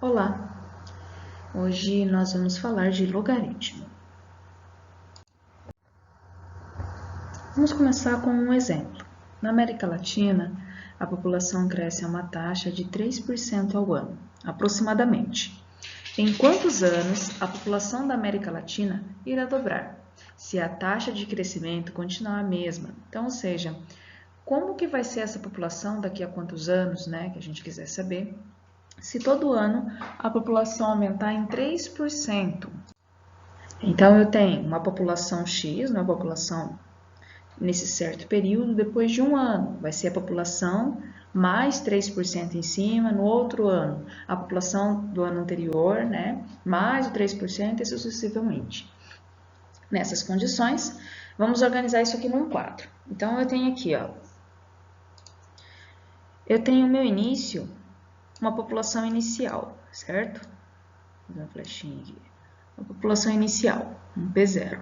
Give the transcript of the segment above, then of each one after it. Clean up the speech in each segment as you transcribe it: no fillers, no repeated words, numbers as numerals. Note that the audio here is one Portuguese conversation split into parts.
Olá! Hoje nós vamos falar de logaritmo. Vamos começar com um exemplo. Na América Latina, a população cresce a uma taxa de 3% ao ano, aproximadamente. Em quantos anos a população da América Latina irá dobrar, se a taxa de crescimento continuar a mesma? Então, ou seja, como que vai ser essa população daqui a quantos anos, né, que a gente quiser saber, se todo ano a população aumentar em 3%. Então, eu tenho uma população X, uma população nesse certo período, depois de um ano, vai ser a população mais 3% em cima, no outro ano, a população do ano anterior, né, mais o 3% e sucessivamente. Nessas condições, vamos organizar isso aqui num quadro. Então, eu tenho aqui, ó, eu tenho o meu início, uma população inicial, certo? Vou dar uma flechinha aqui. Uma população inicial, um P0.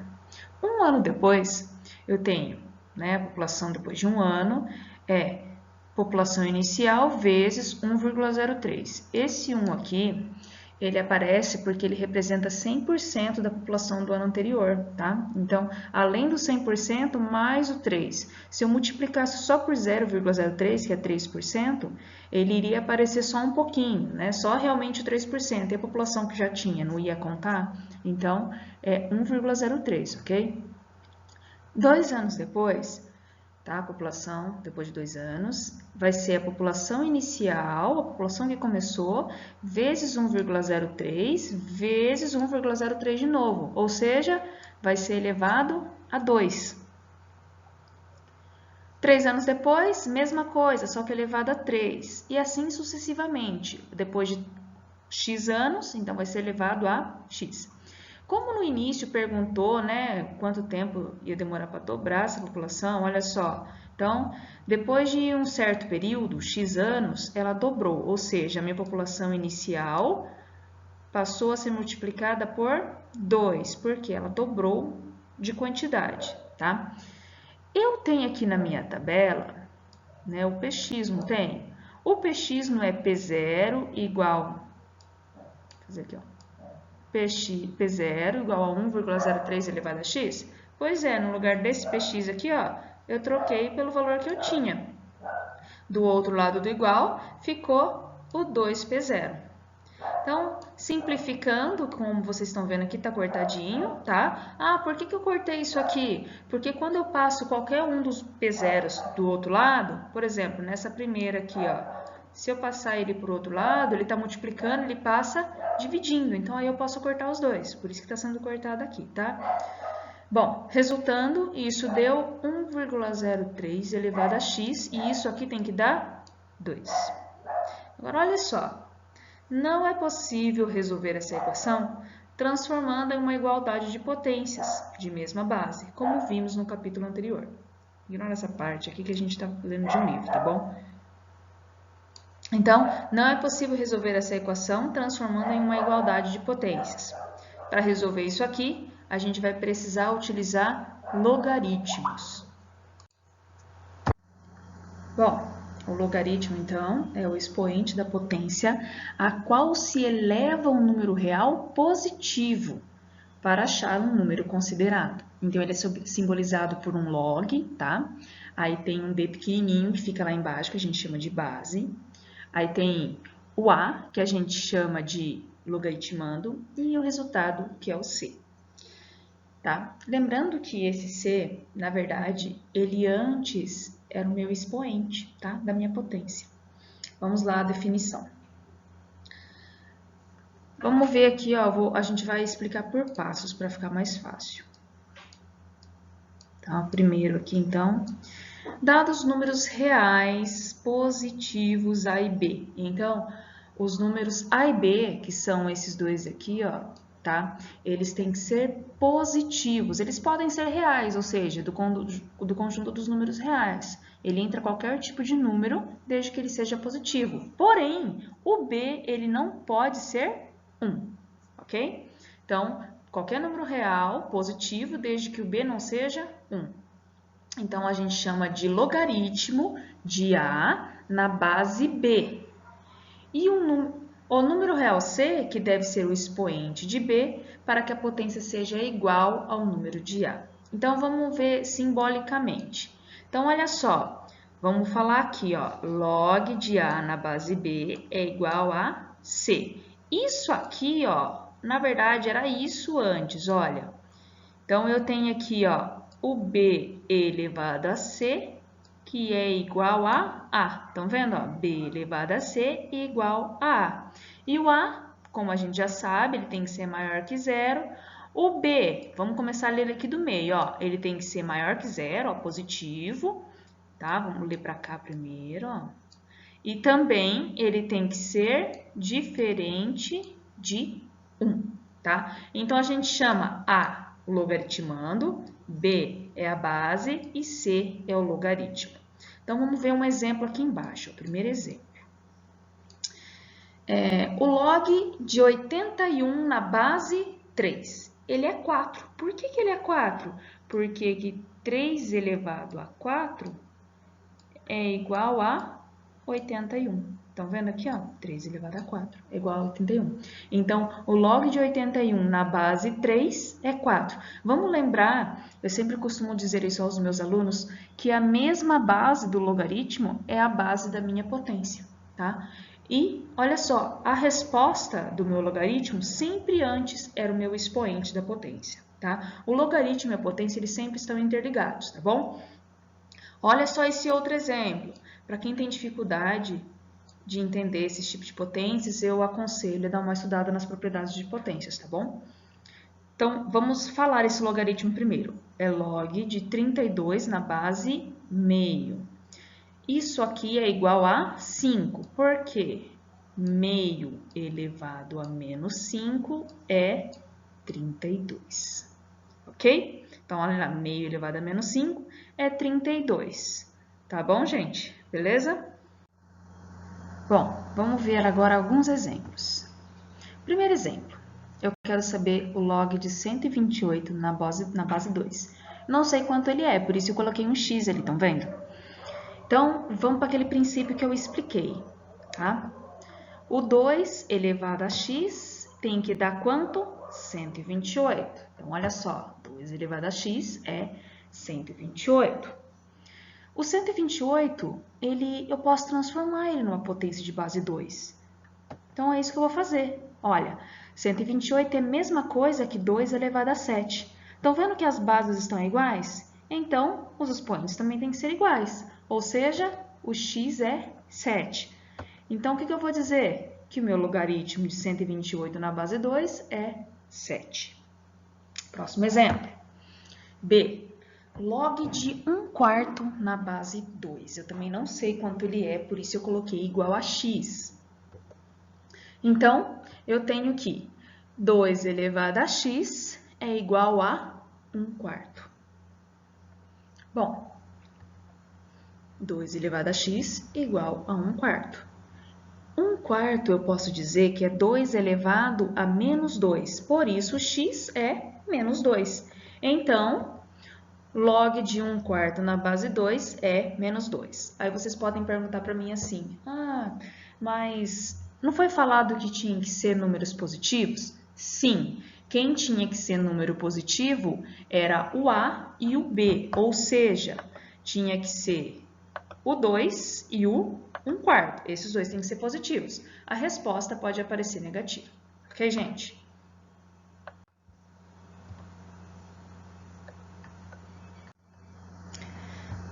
Um ano depois, eu tenho, né, a população depois de um ano, é população inicial vezes 1,03. Esse 1 aqui, ele aparece porque ele representa 100% da população do ano anterior, tá? Então, além do 100%, mais o 3. Se eu multiplicasse só por 0,03, que é 3%, ele iria aparecer só um pouquinho, né? Só realmente o 3%. E a população que já tinha não ia contar? Então, é 1,03, ok? 2 anos depois, tá? A população, depois de 2 anos, vai ser a população inicial, a população que começou, vezes 1,03, vezes 1,03 de novo, ou seja, vai ser elevado a 2. 3 anos depois, mesma coisa, só que elevado a 3, e assim sucessivamente. Depois de x anos, então vai ser elevado a x. Como no início perguntou, né, quanto tempo ia demorar para dobrar essa população, olha só. Então, depois de um certo período, x anos, ela dobrou, ou seja, a minha população inicial passou a ser multiplicada por 2, porque ela dobrou de quantidade, tá? Eu tenho aqui na minha tabela, né, o px, não tem? O px é P0 igual, vou fazer aqui, ó. P0 igual a 1,03 elevado a x? Pois é, no lugar desse px aqui, ó, eu troquei pelo valor que eu tinha. Do outro lado do igual, ficou o 2P0. Então, simplificando, como vocês estão vendo aqui, tá cortadinho, tá? Ah, por que eu cortei isso aqui? Porque quando eu passo qualquer um dos P0s do outro lado, por exemplo, nessa primeira aqui, ó, se eu passar ele para o outro lado, ele está multiplicando, ele passa dividindo. Então, aí eu posso cortar os dois. Por isso que está sendo cortado aqui, tá? Bom, resultando, isso deu 1,03 elevado a x. E isso aqui tem que dar 2. Agora, olha só. Não é possível resolver essa equação transformando em uma igualdade de potências de mesma base, como vimos no capítulo anterior. Ignora essa parte aqui que a gente está lendo de um livro, tá bom? Então, não é possível resolver essa equação transformando em uma igualdade de potências. Para resolver isso aqui, a gente vai precisar utilizar logaritmos. Bom, o logaritmo, então, é o expoente da potência a qual se eleva um número real positivo para achar um número considerado. Então, ele é simbolizado por um log, tá? Aí tem um d pequenininho que fica lá embaixo, que a gente chama de base. Aí tem o A, que a gente chama de logaritmando, e o resultado, que é o C. Tá? Lembrando que esse C, na verdade, ele antes era o meu expoente, tá? Da minha potência. Vamos lá a definição. Vamos ver aqui, ó, a gente vai explicar por passos para ficar mais fácil. Tá? Primeiro aqui, então, dados números reais positivos A e B. Então, os números A e B, que são esses dois aqui, ó, tá? Eles têm que ser positivos. Eles podem ser reais, ou seja, do conjunto dos números reais. Ele entra qualquer tipo de número, desde que ele seja positivo. Porém, o B, ele não pode ser 1, ok? Então, qualquer número real positivo, desde que o B não seja 1. Então, a gente chama de logaritmo de A na base B. E O número real C, que deve ser o expoente de B, para que a potência seja igual ao número de A. Então, vamos ver simbolicamente. Então, olha só, vamos falar aqui, ó, log de A na base B é igual a C. Isso aqui, ó, na verdade, era isso antes, olha. Então, eu tenho aqui, ó, o B elevado a C, que é igual a A. Estão vendo? Ó? B elevado a C é igual a A. E o A, como a gente já sabe, ele tem que ser maior que zero. O B, vamos começar a ler aqui do meio, ó. Ele tem que ser maior que zero, ó, positivo. Tá? Vamos ler para cá primeiro, ó. E também ele tem que ser diferente de 1, tá? Então, a gente chama A o logaritmando, B é a base e C é o logaritmo. Então, vamos ver um exemplo aqui embaixo, o primeiro exemplo. O log de 81 na base 3, ele é 4. Por que ele é 4? Porque 3 elevado a 4 é igual a 81. Estão vendo aqui, ó? 3 elevado a 4 é igual a 81. Então, o log de 81 na base 3 é 4. Vamos lembrar, eu sempre costumo dizer isso aos meus alunos, que a mesma base do logaritmo é a base da minha potência, tá? E, olha só, a resposta do meu logaritmo sempre antes era o meu expoente da potência, tá? O logaritmo e a potência, eles sempre estão interligados, tá bom? Olha só esse outro exemplo. Para quem tem dificuldade de entender esse tipo de potências, eu aconselho a dar uma estudada nas propriedades de potências, tá bom? Então, vamos falar esse logaritmo primeiro. É log de 32 na base meio. Isso aqui é igual a 5. Por quê? Meio elevado a menos 5 é 32. Ok? Então, olha lá, meio elevado a menos 5 é 32. Tá bom, gente? Beleza? Bom, vamos ver agora alguns exemplos. Primeiro exemplo, eu quero saber o log de 128 na base 2. Não sei quanto ele é, por isso eu coloquei um x ali, estão vendo? Então, vamos para aquele princípio que eu expliquei, tá? O 2 elevado a x tem que dar quanto? 128. Então, olha só, 2 elevado a x é 128. O 128, eu posso transformar ele numa potência de base 2. Então, é isso que eu vou fazer. Olha, 128 é a mesma coisa que 2 elevado a 7. Estão vendo que as bases estão iguais? Então, os expoentes também têm que ser iguais. Ou seja, o x é 7. Então, o que eu vou dizer? Que o meu logaritmo de 128 na base 2 é 7. Próximo exemplo. B. Log de 1/4 na base 2. Eu também não sei quanto ele é, por isso eu coloquei igual a x. Então, eu tenho que 2 elevado a x é igual a 1/4. Bom, 2 elevado a x é igual a 1/4. 1/4 eu posso dizer que é 2 elevado a menos 2, por isso x é menos 2. Então, log de 1/4 na base 2 é menos 2. Aí vocês podem perguntar para mim assim, mas não foi falado que tinha que ser números positivos? Sim, quem tinha que ser número positivo era o A e o B, ou seja, tinha que ser o 2 e o 1/4. Esses dois têm que ser positivos. A resposta pode aparecer negativa. Ok, gente?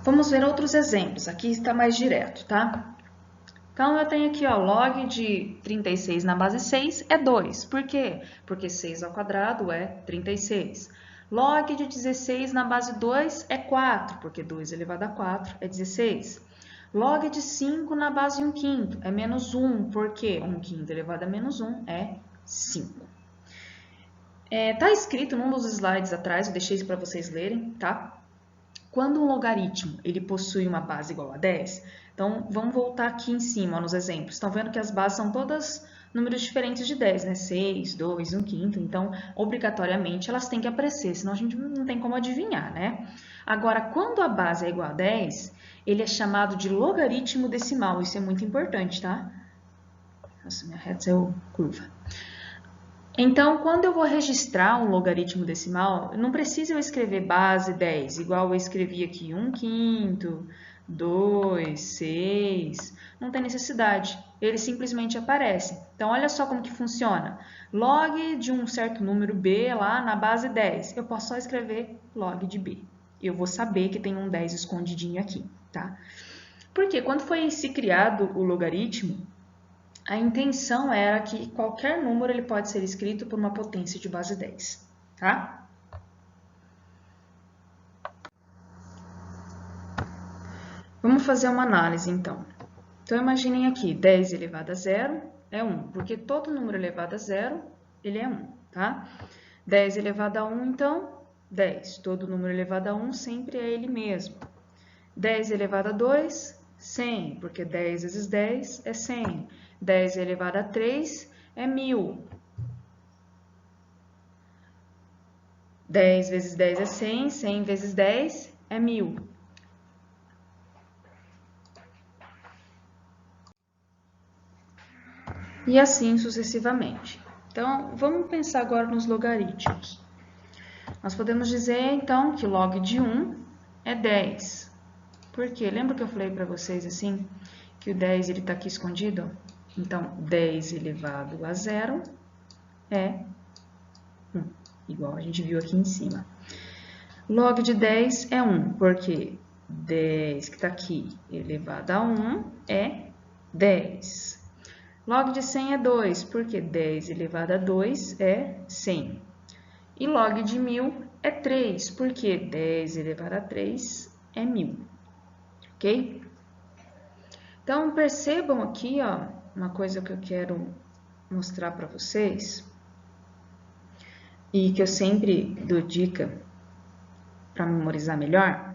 Vamos ver outros exemplos. Aqui está mais direto, tá? Então, eu tenho aqui, ó, log de 36 na base 6 é 2. Por quê? Porque 6 ao quadrado é 36. Log de 16 na base 2 é 4, porque 2 elevado a 4 é 16. Log de 5 na base 1/5 é menos 1, porque 1/5 elevado a menos 1 é 5. Tá escrito num dos slides atrás, eu deixei isso para vocês lerem, tá? Quando um logaritmo ele possui uma base igual a 10, então vamos voltar aqui em cima ó, nos exemplos. Estão vendo que as bases são todas números diferentes de 10, né? 6, 2, 1/5. Então, obrigatoriamente, elas têm que aparecer, senão a gente não tem como adivinhar, né? Agora, quando a base é igual a 10, ele é chamado de logaritmo decimal. Isso é muito importante, tá? Nossa, minha reta saiu curva. Então, quando eu vou registrar um logaritmo decimal, não precisa eu escrever base 10, igual eu escrevi aqui 1/5, 2, 6, não tem necessidade, ele simplesmente aparece. Então, olha só como que funciona. Log de um certo número B lá na base 10, eu posso só escrever log de B. Eu vou saber que tem um 10 escondidinho aqui, tá? Porque quando foi se criado o logaritmo, a intenção era que qualquer número ele pode ser escrito por uma potência de base 10, tá? Vamos fazer uma análise, então. Então, imaginem aqui, 10 elevado a 0 é 1, porque todo número elevado a 0, ele é 1, tá? 10 elevado a 1, então, 10. Todo número elevado a 1 sempre é ele mesmo. 10 elevado a 2, 100, porque 10 vezes 10 é 100. 10 elevado a 3 é 1000. 10 vezes 10 é 100, 100 vezes 10 é 1000. E assim sucessivamente. Então, vamos pensar agora nos logaritmos. Nós podemos dizer, então, que log de 1 é 10. Por quê? Lembra que eu falei para vocês, assim, que o 10 está aqui escondido? Então, 10 elevado a 0 é 1, igual a gente viu aqui em cima. Log de 10 é 1, porque 10 que está aqui elevado a 1 é 10. Log de 100 é 2, porque 10 elevado a 2 é 100. E log de 1000 é 3, porque 10 elevado a 3 é 1000. Ok? Então, percebam aqui, ó, uma coisa que eu quero mostrar para vocês e que eu sempre dou dica para memorizar melhor,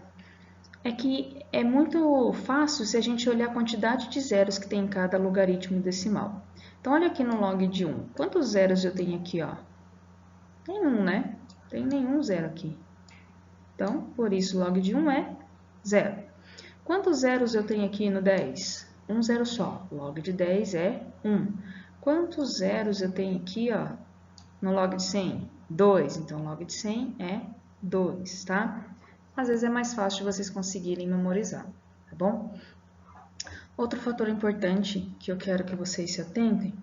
é que é muito fácil se a gente olhar a quantidade de zeros que tem em cada logaritmo decimal. Então, olha aqui no log de 1. Quantos zeros eu tenho aqui, ó? Tem 1, né? Tem nenhum zero aqui. Então, por isso, log de 1 é 0. Quantos zeros eu tenho aqui no 10? Um zero só. Log de 10 é 1. Quantos zeros eu tenho aqui, ó, no log de 100? 2. Então, log de 100 é 2, tá? Às vezes é mais fácil de vocês conseguirem memorizar, tá bom? Outro fator importante que eu quero que vocês se atentem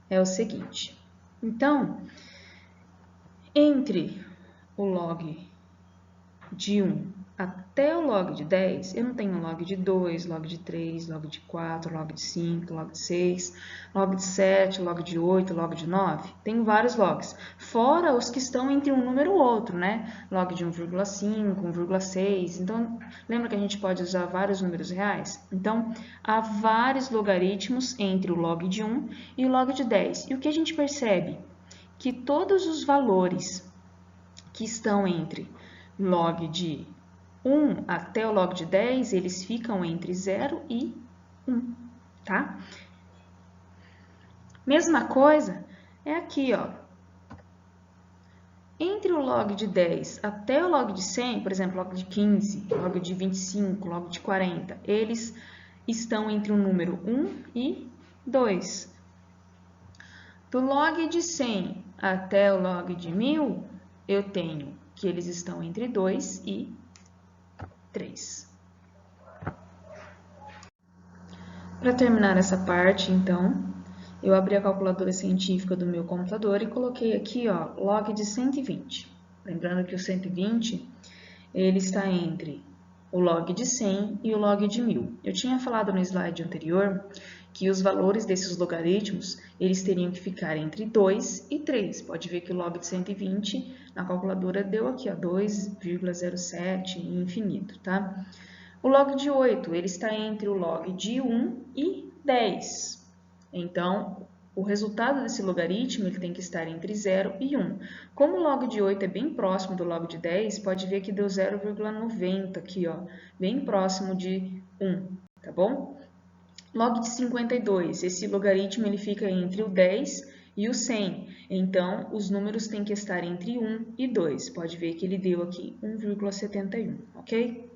é o seguinte. Então, entre o log de 1 até o log de 10, eu não tenho log de 2, log de 3, log de 4, log de 5, log de 6, log de 7, log de 8, log de 9. Tenho vários logs, fora os que estão entre um número e outro, né? Log de 1,5, 1,6. Então, lembra que a gente pode usar vários números reais? Então, há vários logaritmos entre o log de 1 e o log de 10. E o que a gente percebe? Que todos os valores que estão entre log de 1 até o log de 10, eles ficam entre 0 e 1, tá? Mesma coisa é aqui, ó. Entre o log de 10 até o log de 100, por exemplo, log de 15, log de 25, log de 40, eles estão entre o número 1 e 2. Do log de 100 até o log de 1000, eu tenho que eles estão entre 2 e 3. Para terminar essa parte, então, eu abri a calculadora científica do meu computador e coloquei aqui, ó, log de 120. Lembrando que o 120, ele está entre o log de 100 e o log de 1000. Eu tinha falado no slide anterior que os valores desses logaritmos, eles teriam que ficar entre 2 e 3. Pode ver que o log de 120 na calculadora deu aqui, ó, 2,07 e infinito, tá? O log de 8, ele está entre o log de 1 e 10. Então, o resultado desse logaritmo ele tem que estar entre 0 e 1. Como o log de 8 é bem próximo do log de 10, pode ver que deu 0,90 aqui, ó, bem próximo de 1, tá bom? Log de 52, esse logaritmo ele fica entre o 10 e o 100. Então, os números têm que estar entre 1 e 2. Pode ver que ele deu aqui 1,71, ok?